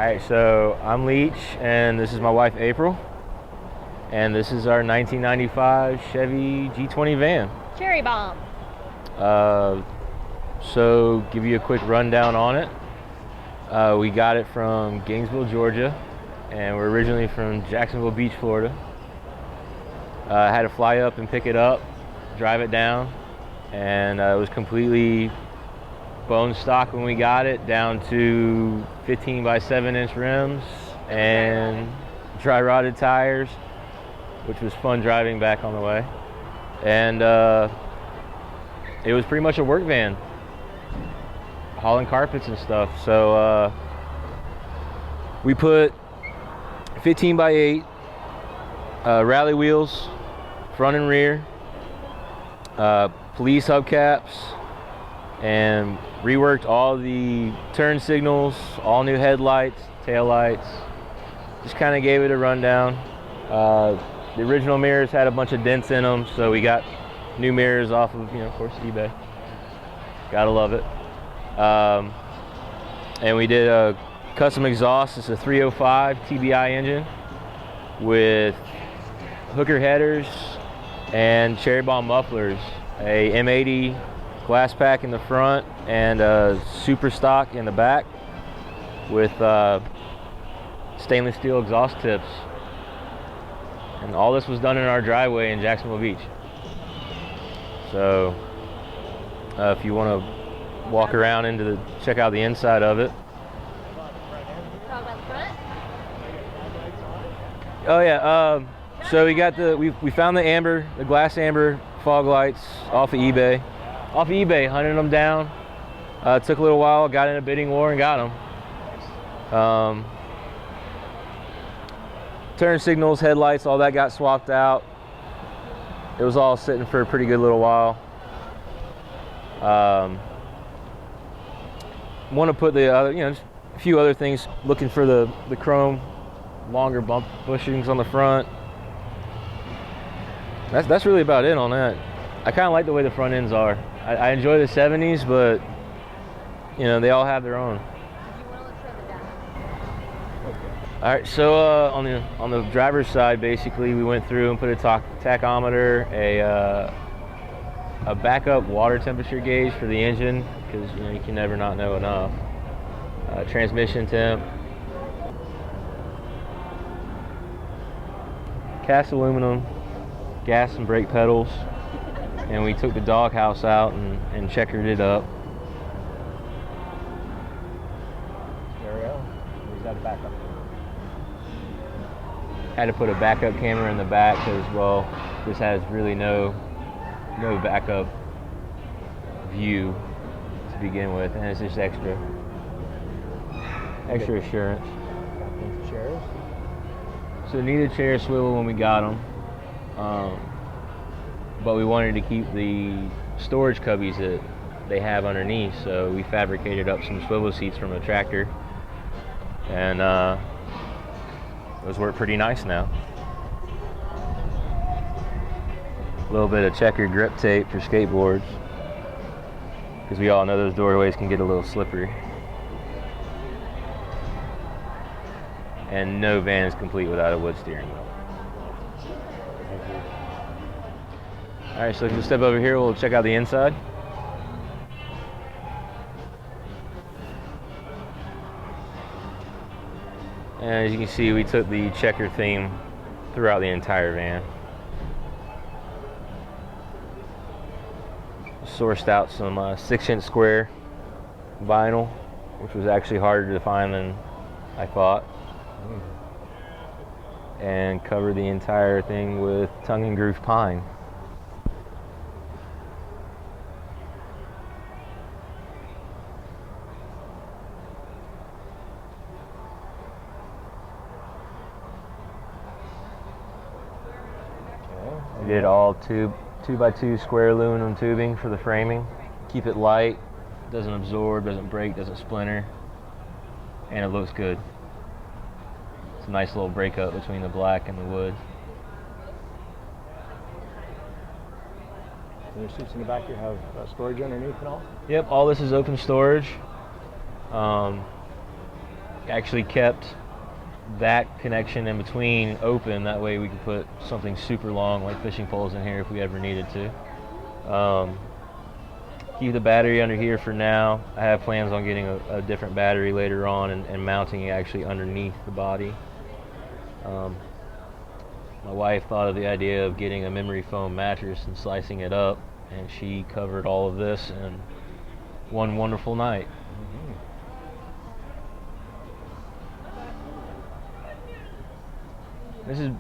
Alright, so I'm Leach, and this is my wife April, and this is our 1995 Chevy G20 van. Cherry bomb. So give you a quick rundown on it. We got it from Gainesville, Georgia, and we're originally from Jacksonville Beach, Florida. I had to fly up and pick it up, drive it down, and it was completely bone stock when we got it, down to 15 by 7-inch rims and dry rotted tires, which was fun driving back on the way. And it was pretty much a work van, hauling carpets and stuff. So we put 15 by 8 rally wheels, front and rear, police hubcaps, and reworked all the turn signals, all new headlights, tail lights. Just kind of gave it a rundown. The original mirrors had a bunch of dents in them, so we got new mirrors off of, of course, eBay. Gotta love it. And we did a custom exhaust. It's a 305 TBI engine with hooker headers and cherry bomb mufflers, a M80 glass pack in the front and a super stock in the back with stainless steel exhaust tips. And all this was done in our driveway in Jacksonville Beach. So if you want to walk around check out the inside of it. Talk about the front? Oh yeah, so we got we found the glass amber fog lights off of eBay. Hunted them down. Took a little while, got in a bidding war and got them. Turn signals, headlights, all that got swapped out. It was all sitting for a pretty good little while. Want to put the other, just a few other things, looking for the chrome, longer bump bushings on the front. That's really about it on that. I kind of like the way the front ends are. I enjoy the 70s, but they all have their own. All right, so on the driver's side, basically, we went through and put a tachometer, a backup water temperature gauge for the engine, because you can never not know enough. Transmission temp, cast aluminum, gas and brake pedals, and we took the doghouse out and checkered it up. Stereo. Is that a backup? Had to put a backup camera in the back because, well, this has really no backup view to begin with, and it's just extra assurance. Got these chairs. So needed chair swivel when we got them, but we wanted to keep the storage cubbies that they have underneath, so we fabricated up some swivel seats from a tractor, and those work pretty nice now. A little bit of checkered grip tape for skateboards, because we all know those doorways can get a little slippery. And no van is complete without a wood steering wheel. All right, so if you step over here, we'll check out the inside. And as you can see, we took the checker theme throughout the entire van. Sourced out some 6-inch square vinyl, which was actually harder to find than I thought. And covered the entire thing with tongue and groove pine. We did all 2x2 square aluminum tubing for the framing. Keep it light, doesn't absorb, doesn't break, doesn't splinter, and it looks good. It's a nice little breakup between the black and the wood. And there's seats in the back here have storage underneath and all? Yep, all this is open storage. actually kept that connection in between open. That way we could put something super long like fishing poles in here if we ever needed to. Keep the battery under here for now. I have plans on getting a different battery later on and mounting it actually underneath the body. My wife thought of the idea of getting a memory foam mattress and slicing it up, and she covered all of this in one wonderful night. This is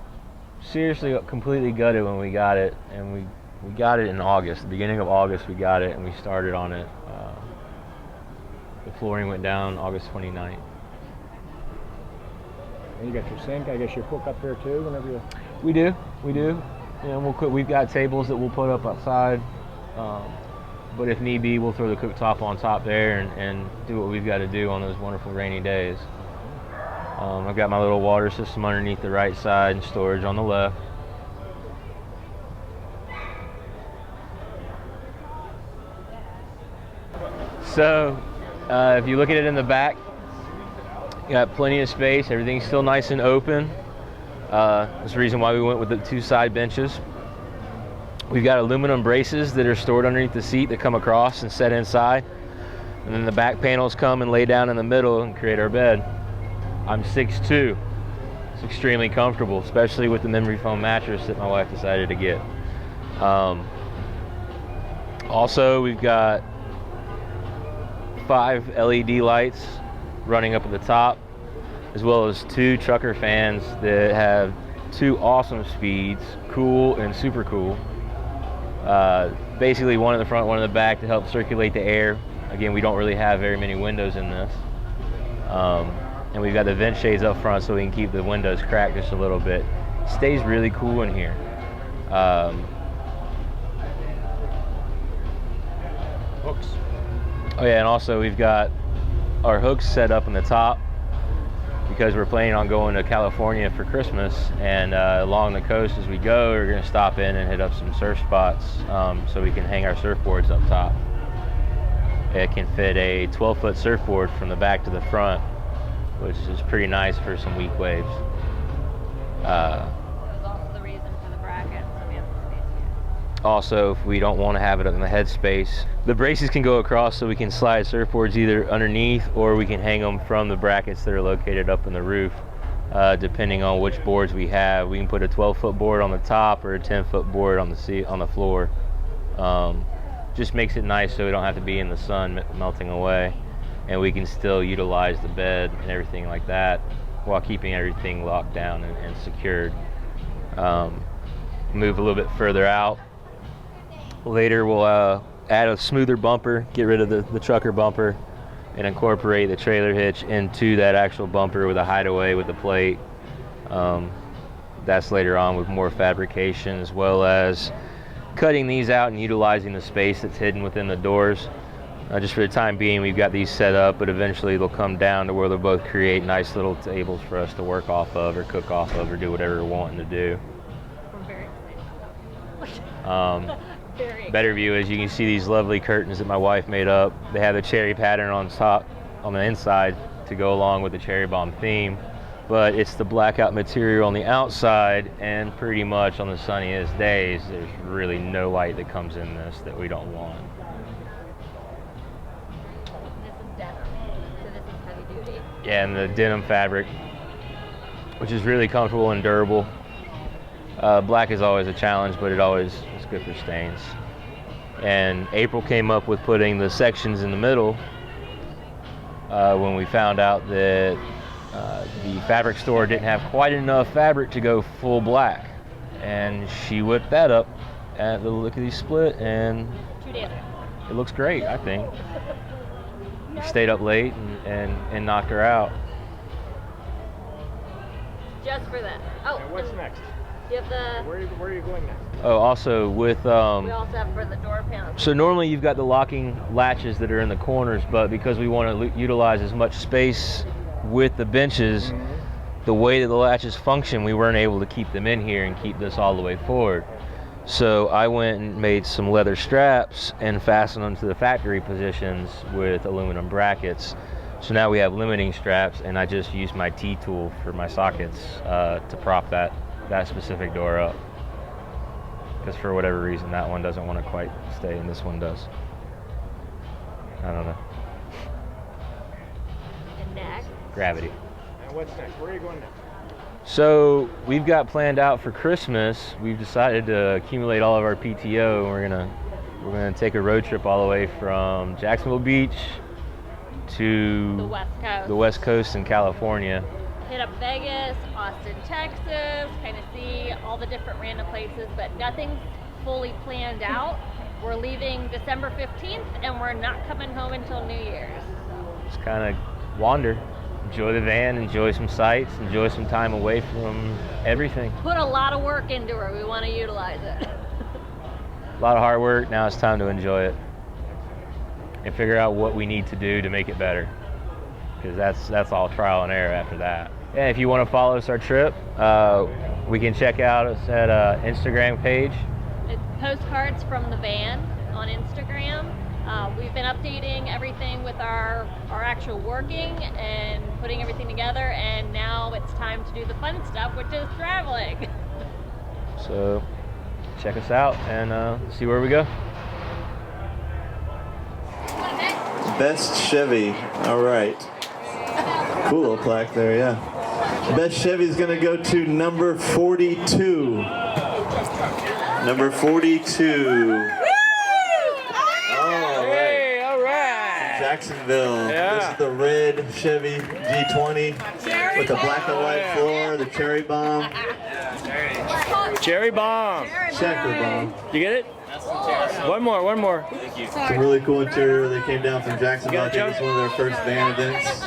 seriously completely gutted when we got it, and we got it in August. The beginning of August we got it, and we started on it. The flooring went down August 29th. And you got your sink. I guess you hook up there too whenever you. We do. You know, we've got tables that we'll put up outside, but if need be, we'll throw the cooktop on top there and do what we've got to do on those wonderful rainy days. I've got my little water system underneath the right side and storage on the left. So, if you look at it in the back, you got plenty of space. Everything's still nice and open. That's the reason why we went with the two side benches. We've got aluminum braces that are stored underneath the seat that come across and set inside. And then the back panels come and lay down in the middle and create our bed. I'm 6'2". It's extremely comfortable, especially with the memory foam mattress that my wife decided to get. Also, we've got 5 LED lights running up at the top, as well as 2 trucker fans that have 2 awesome speeds, cool and super cool. Basically one in the front, one in the back to help circulate the air. Again, we don't really have very many windows in this. And we've got the vent shades up front so we can keep the windows cracked just a little bit. It stays really cool in here. Hooks. Oh yeah, and also we've got our hooks set up in the top because we're planning on going to California for Christmas, and along the coast as we go, we're going to stop in and hit up some surf spots so we can hang our surfboards up top. It can fit a 12-foot surfboard from the back to the front, which is pretty nice for some weak waves. That's also the reason for the bracket, so we have the space here. Also, if we don't want to have it in the headspace, the braces can go across so we can slide surfboards either underneath or we can hang them from the brackets that are located up in the roof, depending on which boards we have. We can put a 12-foot board on the top or a 10-foot board on the floor. Just makes it nice so we don't have to be in the sun melting away, and we can still utilize the bed and everything like that while keeping everything locked down and secured. Move a little bit further out. Later we'll add a smoother bumper, get rid of the trucker bumper, and incorporate the trailer hitch into that actual bumper with a hideaway with the plate. That's later on with more fabrication, as well as cutting these out and utilizing the space that's hidden within the doors. Just for the time being, we've got these set up, but eventually they'll come down to where they'll both create nice little tables for us to work off of or cook off of or do whatever we're wanting to do. We're very excited. Better view is you can see these lovely curtains that my wife made up. They have the cherry pattern on top, on the inside, to go along with the cherry bomb theme, but it's the blackout material on the outside, and pretty much on the sunniest days there's really no light that comes in this that we don't want. This is denim, so this is heavy duty. Yeah, and the denim fabric, which is really comfortable and durable. Black is always a challenge, but it always is good for stains. And April came up with putting the sections in the middle when we found out that the fabric store didn't have quite enough fabric to go full black. And she whipped that up at the lickety split, and 2 days ago. it looks great, I think. We stayed up late and knocked her out. Just for that. Oh, And what's next? You have the. Where are you going next? Oh, also with We also have for the door panels. so normally you've got the locking latches that are in the corners, but because we want to utilize as much space with the benches, the way that the latches function, we weren't able to keep them in here and keep this all the way forward. So I went and made some leather straps and fastened them to the factory positions with aluminum brackets. So now we have limiting straps, and I just use my T-tool for my sockets to prop that specific door up. Because for whatever reason, that one doesn't want to quite stay, and this one does. I don't know. And next. Gravity. And what's next? Where are you going next? So we've got planned out for Christmas. We've decided to accumulate all of our PTO, and we're gonna take a road trip all the way from Jacksonville Beach to the West Coast in California. Hit up Vegas, Austin, Texas, kind of see all the different random places, but nothing's fully planned out. We're leaving December 15th, and we're not coming home until New Year's. Just kind of wander, enjoy the van, enjoy some sights, enjoy some time away from everything. Put a lot of work into her. We want to utilize it. A lot of hard work. Now it's time to enjoy it and figure out what we need to do to make it better, because that's all trial and error after that. And if you want to follow us our trip, we can check out us at Instagram page. It's Postcards from the Van on Instagram. We've been updating everything with our actual working and putting everything together, and now it's time to do the fun stuff, which is traveling. So check us out and see where we go. Best Chevy. All right. Cool little plaque there, yeah. Best Chevy's going to go to number 42. Number 42. All right. Jacksonville. Yeah. This is the red Chevy G20 with the black and white floor, the cherry bomb. Cherry bomb. Checker bomb. You get it? One more. It's a really cool interior. They came down from Jacksonville. I think it's one of their first van events.